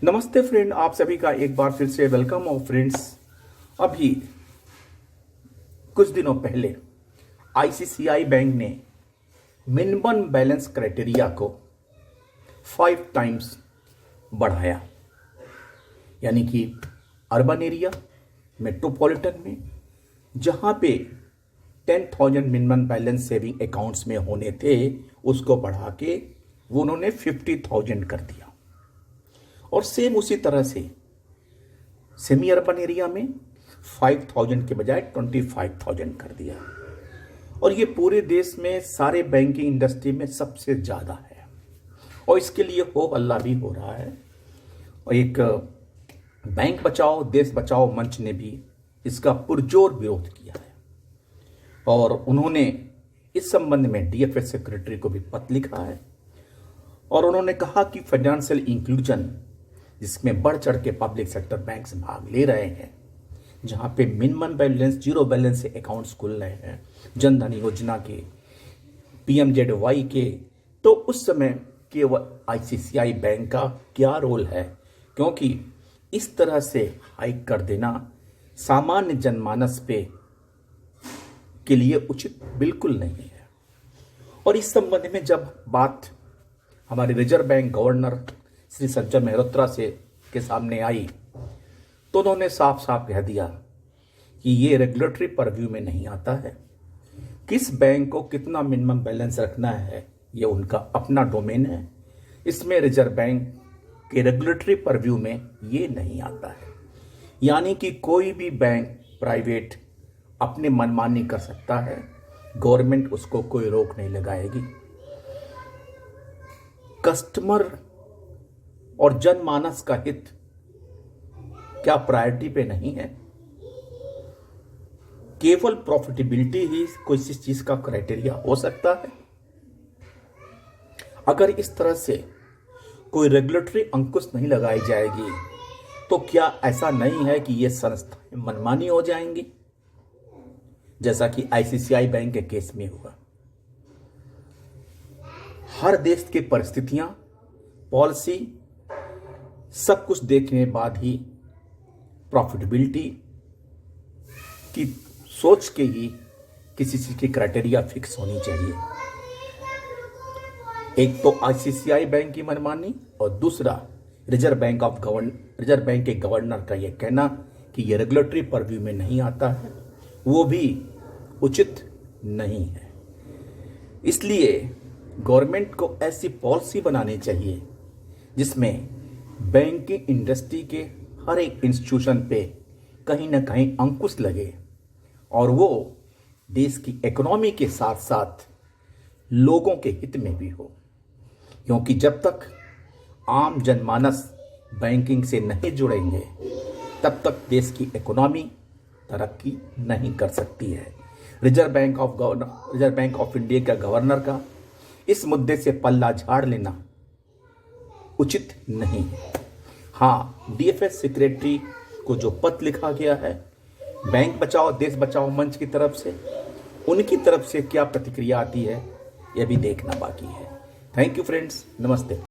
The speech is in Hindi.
नमस्ते फ्रेंड, आप सभी का एक बार फिर से वेलकम। और फ्रेंड्स, अभी कुछ दिनों पहले आईसीआईसीआई बैंक ने मिनिमम बैलेंस क्राइटेरिया को 5 टाइम्स बढ़ाया। यानी कि अर्बन एरिया, मेट्रोपॉलिटन में जहां पे 10,000 मिनिमम बैलेंस सेविंग अकाउंट्स में होने थे, उसको बढ़ा के वो उन्होंने 50,000 कर दिया। और सेम उसी तरह से सेमी अर्बन एरिया में 5,000 के बजाय 25,000 कर दिया। और ये पूरे देश में सारे बैंकिंग इंडस्ट्री में सबसे ज़्यादा है। और इसके लिए हो हल्ला भी हो रहा है। और एक बैंक बचाओ देश बचाओ मंच ने भी इसका पुरजोर विरोध किया है। और उन्होंने इस संबंध में डीएफएस सेक्रेटरी को भी पत्र लिखा है। और उन्होंने कहा कि फाइनेंशियल इंक्लूजन, जिसमें बढ़ चढ़ के पब्लिक सेक्टर बैंक्स भाग ले रहे हैं, जहां पे मिनिमम बैलेंस, जीरो बैलेंस से अकाउंट्स खुल रहे हैं, जनधन योजना के, पीएमजेडवाई के, तो उस समय केवल आईसीआईसीआई बैंक का क्या रोल है? क्योंकि इस तरह से हाइक कर देना सामान्य जनमानस पे के लिए उचित बिल्कुल नहीं है। और इस संबंध में जब बात हमारे reserve bank governor Shri Sanjay Malhotra से के सामने आई, तो उन्होंने साफ साफ कह दिया कि ये रेगुलेटरी परव्यू में नहीं आता है। किस बैंक को कितना मिनिमम बैलेंस रखना है, ये उनका अपना डोमेन है। इसमें रिजर्व बैंक के रेगुलेटरी परव्यू में ये नहीं आता है। यानी कि कोई भी बैंक प्राइवेट अपने मनमानी कर सकता है, गवर्नमेंट उसको कोई रोक नहीं लगाएगी। कस्टमर और जनमानस का हित क्या प्रायोरिटी पे नहीं है? केवल प्रॉफिटेबिलिटी ही कोई इस चीज का क्राइटेरिया हो सकता है? अगर इस तरह से कोई रेगुलेटरी अंकुश नहीं लगाई जाएगी, तो क्या ऐसा नहीं है कि ये संस्थाएं मनमानी हो जाएंगी, जैसा कि आईसीआईसीआई बैंक के केस में हुआ? हर देश की परिस्थितियां, पॉलिसी, सब कुछ देखने के बाद ही प्रॉफिटेबिलिटी की सोच के ही किसी चीज की क्राइटेरिया फिक्स होनी चाहिए। एक तो आईसीआईसीआई बैंक की मनमानी, और दूसरा रिजर्व बैंक के गवर्नर का यह कहना कि यह रेगुलेटरी परव्यू में नहीं आता है, वो भी उचित नहीं है। इसलिए गवर्नमेंट को ऐसी पॉलिसी बनानी चाहिए जिसमें बैंकिंग इंडस्ट्री के हर एक इंस्टीट्यूशन पे कहीं ना कहीं अंकुश लगे, और वो देश की इकोनॉमी के साथ साथ लोगों के हित में भी हो। क्योंकि जब तक आम जनमानस बैंकिंग से नहीं जुड़ेंगे, तब तक देश की इकोनॉमी तरक्की नहीं कर सकती है। रिजर्व बैंक ऑफ इंडिया का गवर्नर का इस मुद्दे से पल्ला झाड़ लेना उचित नहीं है। हाँ, डीएफएस सेक्रेटरी को जो पत्र लिखा गया है बैंक बचाओ देश बचाओ मंच की तरफ से, उनकी तरफ से क्या प्रतिक्रिया आती है, यह भी देखना बाकी है। थैंक यू फ्रेंड्स, नमस्ते।